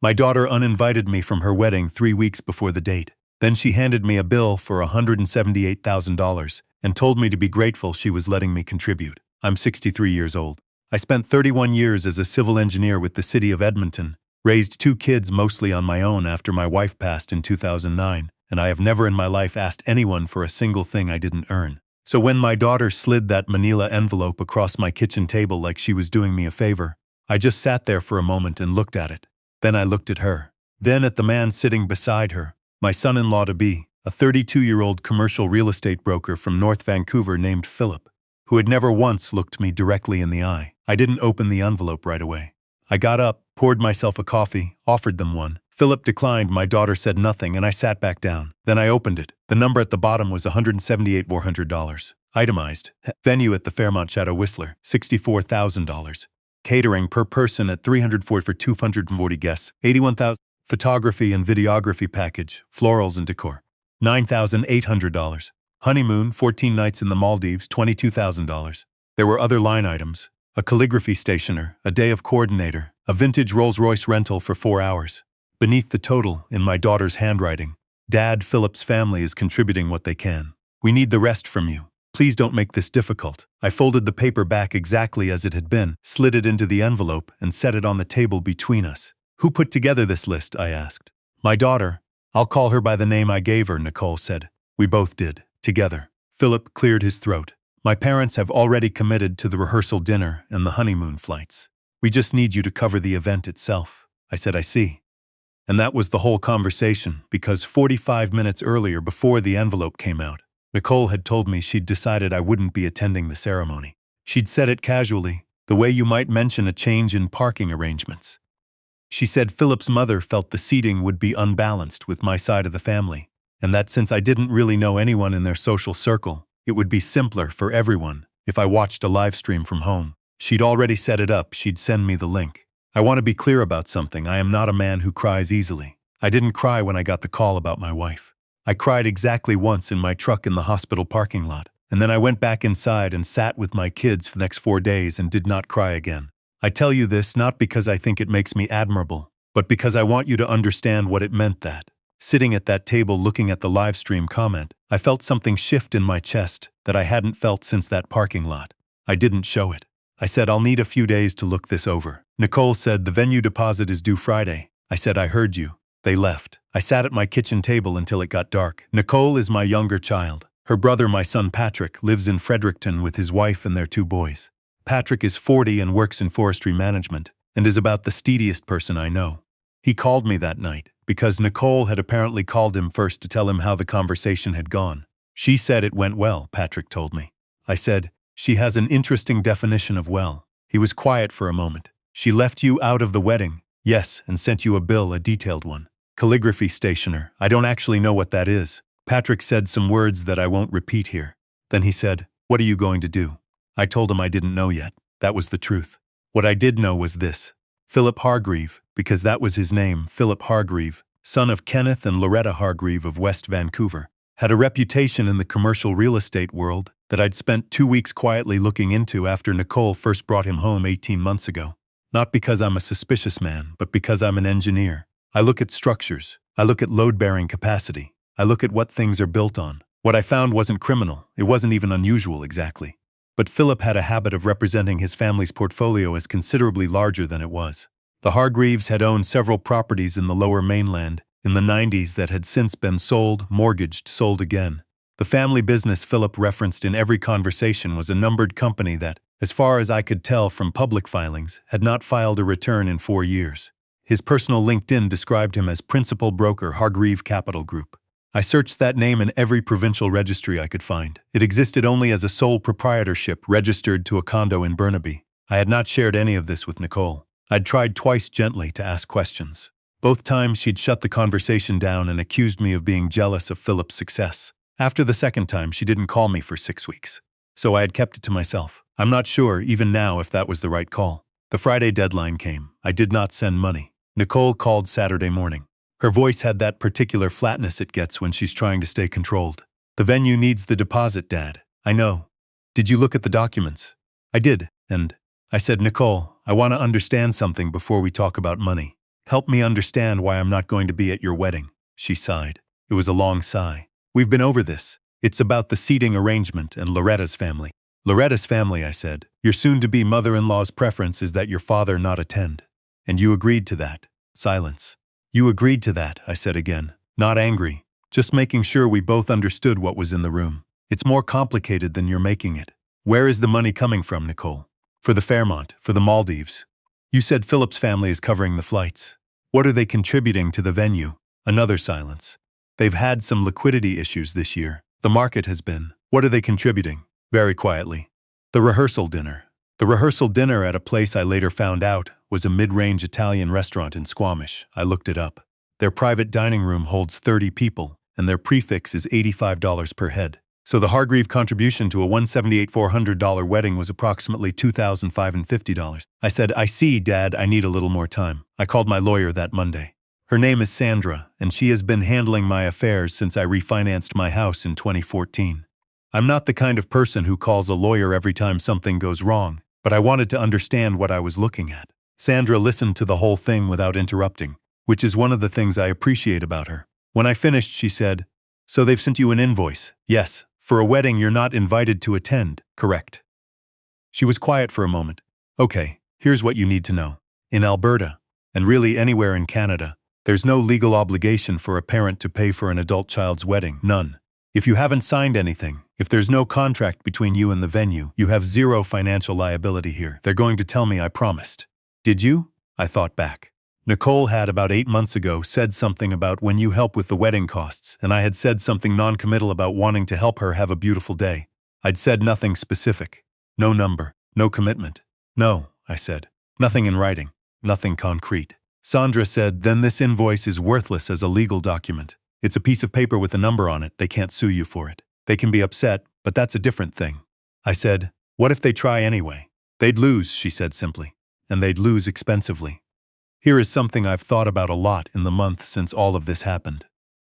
My daughter uninvited me from her wedding 3 weeks before the date. Then she handed me a bill for $178,000 and told me to be grateful she was letting me contribute. I'm 63 years old. I spent 31 years as a civil engineer with the city of Edmonton, raised 2 kids mostly on my own after my wife passed in 2009, and I have never in my life asked anyone for a single thing I didn't earn. So when my daughter slid that manila envelope across my kitchen table like she was doing me a favor, I just sat there for a moment and looked at it. Then I looked at her. Then at the man sitting beside her, my son-in-law-to-be, a 32-year-old commercial real estate broker from North Vancouver named Philip, who had never once looked me directly in the eye. I didn't open the envelope right away. I got up, poured myself a coffee, offered them one. Philip declined, my daughter said nothing, and I sat back down. Then I opened it. The number at the bottom was $178,400. Itemized. Venue at the Fairmont Shadow Whistler, $64,000. Catering per person at $304 for 240 guests, $81,000. Photography and videography package, florals and decor, $9,800. Honeymoon, 14 nights in the Maldives, $22,000. There were other line items: a calligraphy stationer, a day of coordinator, a vintage Rolls-Royce rental for 4 hours. Beneath the total, in my daughter's handwriting, Dad, Philip's family is contributing what they can. We need the rest from you. Please don't make this difficult. I folded the paper back exactly as it had been, slid it into the envelope, and set it on the table between us. Who put together this list? I asked. My daughter. I'll call her by the name I gave her, Nicole said. We both did. Together. Philip cleared his throat. My parents have already committed to the rehearsal dinner and the honeymoon flights. We just need you to cover the event itself. I said, I see. And that was the whole conversation, because 45 minutes earlier, before the envelope came out, Nicole had told me she'd decided I wouldn't be attending the ceremony. She'd said it casually, the way you might mention a change in parking arrangements. She said Philip's mother felt the seating would be unbalanced with my side of the family, and that since I didn't really know anyone in their social circle, it would be simpler for everyone if I watched a live stream from home. She'd already set it up, she'd send me the link. I want to be clear about something. I am not a man who cries easily. I didn't cry when I got the call about my wife. I cried exactly once in my truck in the hospital parking lot, and then I went back inside and sat with my kids for the next 4 days and did not cry again. I tell you this not because I think it makes me admirable, but because I want you to understand what it meant that, sitting at that table looking at the live stream comment, I felt something shift in my chest that I hadn't felt since that parking lot. I didn't show it. I said, I'll need a few days to look this over. Nicole said, the venue deposit is due Friday. I said, I heard you. They left. I sat at my kitchen table until it got dark. Nicole is my younger child. Her brother, my son Patrick, lives in Fredericton with his wife and their 2 boys. Patrick is 40 and works in forestry management, and is about the steadiest person I know. He called me that night, because Nicole had apparently called him first to tell him how the conversation had gone. She said it went well, Patrick told me. I said, she has an interesting definition of well. He was quiet for a moment. She left you out of the wedding? Yes, and sent you a bill, a detailed one. Calligraphy stationer. I don't actually know what that is. Patrick said some words that I won't repeat here. Then he said, what are you going to do? I told him I didn't know yet. That was the truth. What I did know was this. Philip Hargreave, because that was his name, Philip Hargreave, son of Kenneth and Loretta Hargreave of West Vancouver, had a reputation in the commercial real estate world that I'd spent 2 weeks quietly looking into after Nicole first brought him home 18 months ago. Not because I'm a suspicious man, but because I'm an engineer. I look at structures. I look at load-bearing capacity. I look at what things are built on. What I found wasn't criminal. It wasn't even unusual exactly. But Philip had a habit of representing his family's portfolio as considerably larger than it was. The Hargreaves had owned several properties in the Lower Mainland in the 90s that had since been sold, mortgaged, sold again. The family business Philip referenced in every conversation was a numbered company that, as far as I could tell from public filings, had not filed a return in 4 years. His personal LinkedIn described him as Principal Broker Hargreave Capital Group. I searched that name in every provincial registry I could find. It existed only as a sole proprietorship registered to a condo in Burnaby. I had not shared any of this with Nicole. I'd tried twice gently to ask questions. Both times she'd shut the conversation down and accused me of being jealous of Philip's success. After the second time, she didn't call me for 6 weeks. So I had kept it to myself. I'm not sure, even now, if that was the right call. The Friday deadline came. I did not send money. Nicole called Saturday morning. Her voice had that particular flatness it gets when she's trying to stay controlled. The venue needs the deposit, Dad. I know. Did you look at the documents? I did, and I said, Nicole, I want to understand something before we talk about money. Help me understand why I'm not going to be at your wedding, she sighed. It was a long sigh. We've been over this. It's about the seating arrangement and Loretta's family. Loretta's family, I said. Your soon-to-be mother-in-law's preference is that your father not attend. And you agreed to that. Silence. You agreed to that, I said again. Not angry. Just making sure we both understood what was in the room. It's more complicated than you're making it. Where is the money coming from, Nicole? For the Fairmont, for the Maldives. You said Philip's family is covering the flights. What are they contributing to the venue? Another silence. They've had some liquidity issues this year. The market has been. What are they contributing? Very quietly. The rehearsal dinner. The rehearsal dinner at a place I later found out was a mid-range Italian restaurant in Squamish. I looked it up. Their private dining room holds 30 people, and their prefix is $85 per head. So the Hargreave contribution to a $178,400 wedding was approximately $2,550. I said, I see, Dad, I need a little more time. I called my lawyer that Monday. Her name is Sandra, and she has been handling my affairs since I refinanced my house in 2014. I'm not the kind of person who calls a lawyer every time something goes wrong, but I wanted to understand what I was looking at. Sandra listened to the whole thing without interrupting, which is one of the things I appreciate about her. When I finished, she said, So they've sent you an invoice? Yes. For a wedding you're not invited to attend, correct? She was quiet for a moment. Okay, here's what you need to know. In Alberta, and really anywhere in Canada, there's no legal obligation for a parent to pay for an adult child's wedding. None. If you haven't signed anything, if there's no contract between you and the venue, you have zero financial liability here. They're going to tell me I promised. Did you? I thought back. Nicole had about 8 months ago said something about when you help with the wedding costs, and I had said something non-committal about wanting to help her have a beautiful day. I'd said nothing specific. No number. No commitment. No, I said. Nothing in writing. Nothing concrete. Sandra said, then this invoice is worthless as a legal document. It's a piece of paper with a number on it. They can't sue you for it. They can be upset, but that's a different thing. I said, what if they try anyway? They'd lose, she said simply. And they'd lose expensively. Here is something I've thought about a lot in the month since all of this happened.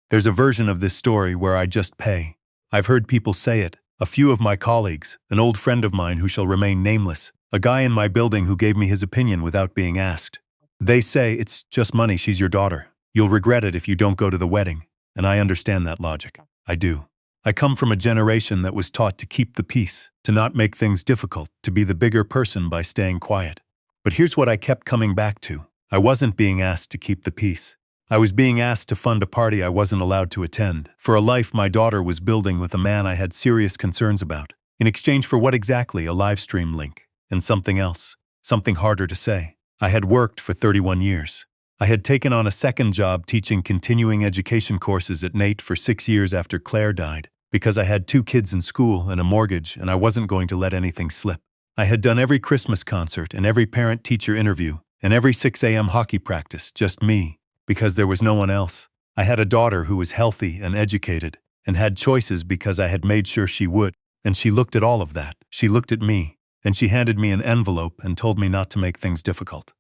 There's a version of this story where I just pay. I've heard people say it, a few of my colleagues, an old friend of mine who shall remain nameless, a guy in my building who gave me his opinion without being asked. They say, it's just money, she's your daughter. You'll regret it if you don't go to the wedding. And I understand that logic. I do. I come from a generation that was taught to keep the peace, to not make things difficult, to be the bigger person by staying quiet. But here's what I kept coming back to. I wasn't being asked to keep the peace. I was being asked to fund a party I wasn't allowed to attend, for a life my daughter was building with a man I had serious concerns about, in exchange for what exactly? A live stream link, and something else, something harder to say. I had worked for 31 years. I had taken on a second job teaching continuing education courses at NAIT for 6 years after Claire died, because I had 2 kids in school and a mortgage and I wasn't going to let anything slip. I had done every Christmas concert and every parent-teacher interview, and every 6 a.m. hockey practice, just me, because there was no one else. I had a daughter who was healthy and educated, and had choices because I had made sure she would, and she looked at all of that. She looked at me, and she handed me an envelope and told me not to make things difficult.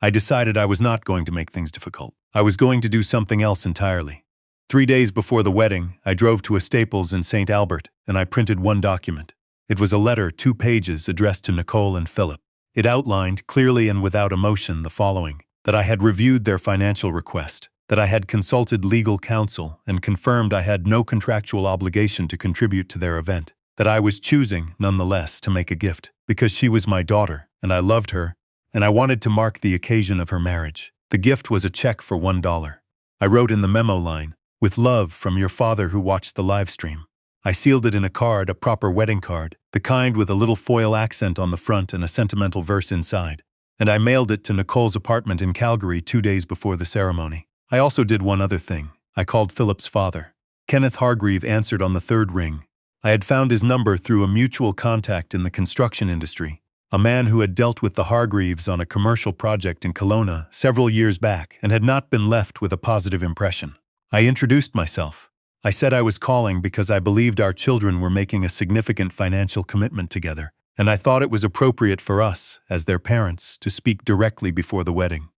I decided I was not going to make things difficult. I was going to do something else entirely. 3 days before the wedding, I drove to a Staples in St. Albert, and I printed one document. It was a letter, 2 pages, addressed to Nicole and Philip. It outlined, clearly and without emotion, the following: that I had reviewed their financial request, that I had consulted legal counsel and confirmed I had no contractual obligation to contribute to their event, that I was choosing, nonetheless, to make a gift, because she was my daughter, and I loved her, and I wanted to mark the occasion of her marriage. The gift was a check for $1. I wrote in the memo line, with love from your father who watched the live stream. I sealed it in a card, a proper wedding card, the kind with a little foil accent on the front and a sentimental verse inside. And I mailed it to Nicole's apartment in Calgary 2 days before the ceremony. I also did one other thing. I called Philip's father. Kenneth Hargreave answered on the 3rd ring. I had found his number through a mutual contact in the construction industry, a man who had dealt with the Hargreaves on a commercial project in Kelowna several years back and had not been left with a positive impression. I introduced myself. I said I was calling because I believed our children were making a significant financial commitment together, and I thought it was appropriate for us, as their parents, to speak directly before the wedding.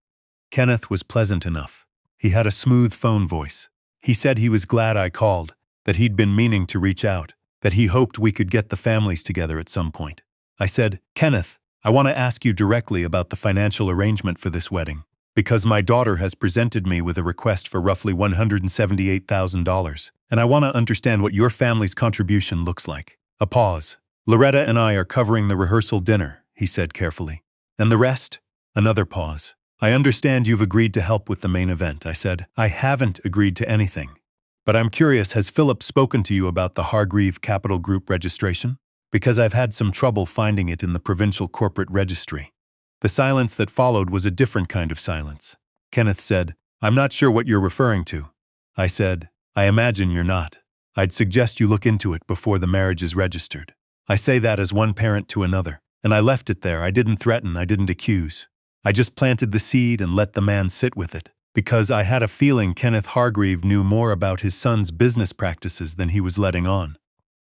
Kenneth was pleasant enough. He had a smooth phone voice. He said he was glad I called, that he'd been meaning to reach out, that he hoped we could get the families together at some point. I said, Kenneth, I want to ask you directly about the financial arrangement for this wedding. Because my daughter has presented me with a request for roughly $178,000, and I want to understand what your family's contribution looks like. A pause. Loretta and I are covering the rehearsal dinner, he said carefully. And the rest? Another pause. I understand you've agreed to help with the main event, I said. I haven't agreed to anything. But I'm curious, has Philip spoken to you about the Hargreave Capital Group registration? Because I've had some trouble finding it in the provincial corporate registry. The silence that followed was a different kind of silence. Kenneth said, I'm not sure what you're referring to. I said, I imagine you're not. I'd suggest you look into it before the marriage is registered. I say that as one parent to another, and I left it there. I didn't threaten, I didn't accuse. I just planted the seed and let the man sit with it, because I had a feeling Kenneth Hargreave knew more about his son's business practices than he was letting on.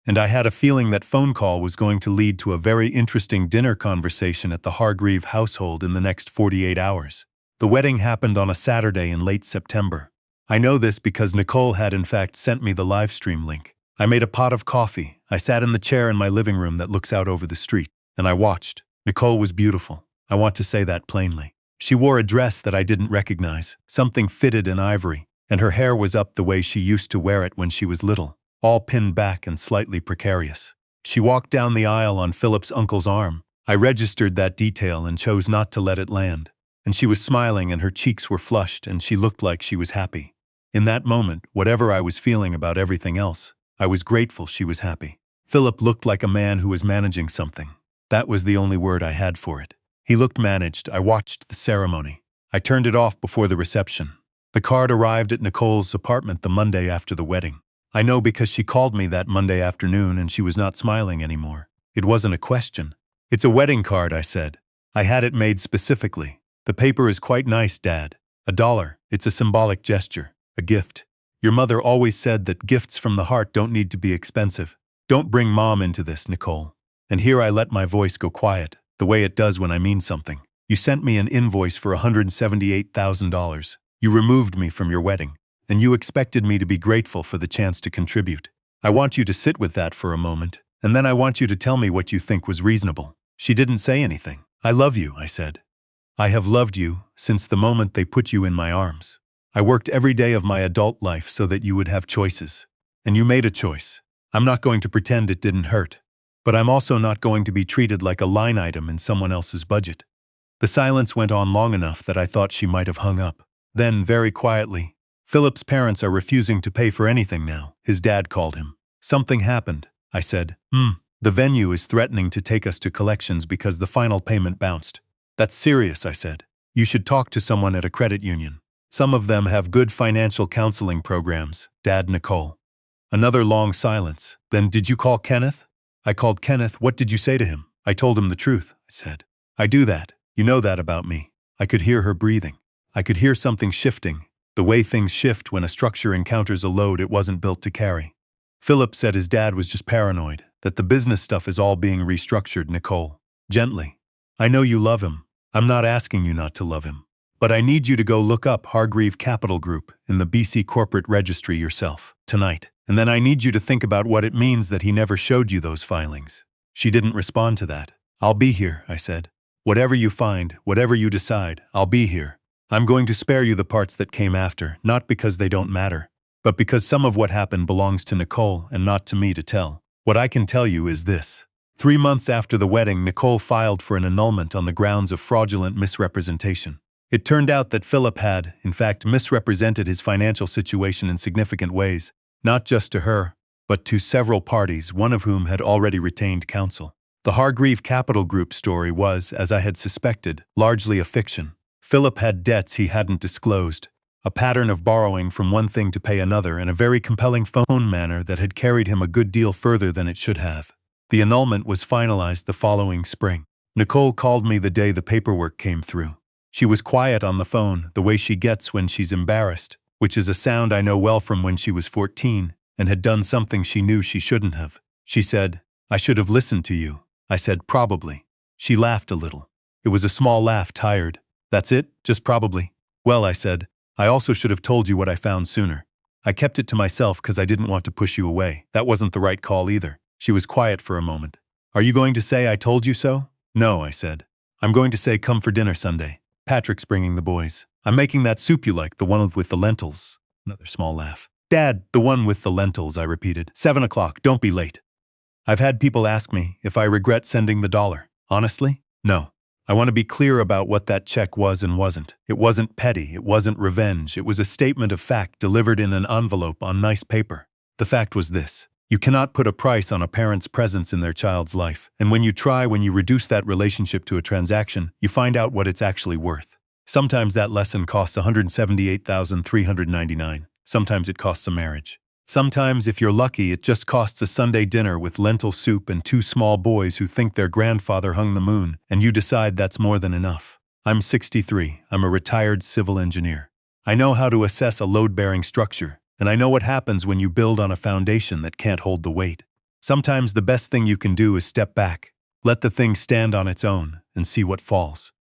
And I had a feeling that phone call was going to lead to a very interesting dinner conversation at the Hargreave household in the next 48 hours. The wedding happened on a Saturday in late September. I know this because Nicole had in fact sent me the live stream link. I made a pot of coffee. I sat in the chair in my living room that looks out over the street, and I watched. Nicole was beautiful. I want to say that plainly. She wore a dress that I didn't recognize, something fitted in ivory, and her hair was up the way she used to wear it when she was little, all pinned back and slightly precarious. She walked down the aisle on Philip's uncle's arm. I registered that detail and chose not to let it land. And she was smiling and her cheeks were flushed and she looked like she was happy. In that moment, whatever I was feeling about everything else, I was grateful she was happy. Philip looked like a man who was managing something. That was the only word I had for it. He looked managed. I watched the ceremony. I turned it off before the reception. The card arrived at Nicole's apartment the Monday after the wedding. I know because she called me that Monday afternoon and she was not smiling anymore. It wasn't a question. It's a wedding card, I said. I had it made specifically. The paper is quite nice, Dad. $1. It's a symbolic gesture, a gift. Your mother always said that gifts from the heart don't need to be expensive. Don't bring Mom into this, Nicole. And here I let my voice go quiet, the way it does when I mean something. You sent me an invoice for $178,000. You removed me from your wedding, and you expected me to be grateful for the chance to contribute. I want you to sit with that for a moment, and then I want you to tell me what you think was reasonable. She didn't say anything. I love you, I said. I have loved you since the moment they put you in my arms. I worked every day of my adult life so that you would have choices. And you made a choice. I'm not going to pretend it didn't hurt. But I'm also not going to be treated like a line item in someone else's budget. The silence went on long enough that I thought she might have hung up. Then, very quietly, Philip's parents are refusing to pay for anything now, his dad called him. Something happened, I said. The venue is threatening to take us to collections because the final payment bounced. That's serious, I said. You should talk to someone at a credit union. Some of them have good financial counseling programs, Dad. Nicole. Another long silence. Then did you call Kenneth? I called Kenneth. What did you say to him? I told him the truth, I said. I do that. You know that about me. I could hear her breathing. I could hear something shifting, the way things shift when a structure encounters a load it wasn't built to carry. Philip said his dad was just paranoid, that the business stuff is all being restructured, Nicole. Gently. I know you love him. I'm not asking you not to love him. But I need you to go look up Hargreave Capital Group in the BC Corporate Registry yourself, tonight. And then I need you to think about what it means that he never showed you those filings. She didn't respond to that. I'll be here, I said. Whatever you find, whatever you decide, I'll be here. I'm going to spare you the parts that came after, not because they don't matter, but because some of what happened belongs to Nicole and not to me to tell. What I can tell you is this. 3 months after the wedding, Nicole filed for an annulment on the grounds of fraudulent misrepresentation. It turned out that Philip had, in fact, misrepresented his financial situation in significant ways, not just to her, but to several parties, one of whom had already retained counsel. The Hargreave Capital Group story was, as I had suspected, largely a fiction. Philip had debts he hadn't disclosed, a pattern of borrowing from one thing to pay another in a very compelling phone manner that had carried him a good deal further than it should have. The annulment was finalized the following spring. Nicole called me the day the paperwork came through. She was quiet on the phone, the way she gets when she's embarrassed, which is a sound I know well from when she was 14 and had done something she knew she shouldn't have. She said, I should have listened to you. I said, probably. She laughed a little. It was a small laugh, tired. That's it? Just probably? Well, I said, I also should have told you what I found sooner. I kept it to myself because I didn't want to push you away. That wasn't the right call either. She was quiet for a moment. Are you going to say I told you so? No, I said. I'm going to say come for dinner Sunday. Patrick's bringing the boys. I'm making that soup you like, the one with the lentils. Another small laugh. Dad, the one with the lentils, I repeated. 7 o'clock, don't be late. I've had people ask me if I regret sending the dollar. Honestly, no. I want to be clear about what that check was and wasn't. It wasn't petty, it wasn't revenge, it was a statement of fact delivered in an envelope on nice paper. The fact was this: you cannot put a price on a parent's presence in their child's life, and when you reduce that relationship to a transaction, you find out what it's actually worth. Sometimes that lesson costs $178,399. Sometimes it costs a marriage. Sometimes, if you're lucky, it just costs a Sunday dinner with lentil soup and two small boys who think their grandfather hung the moon, and you decide that's more than enough. I'm 63. I'm a retired civil engineer. I know how to assess a load-bearing structure, and I know what happens when you build on a foundation that can't hold the weight. Sometimes the best thing you can do is step back, let the thing stand on its own, and see what falls.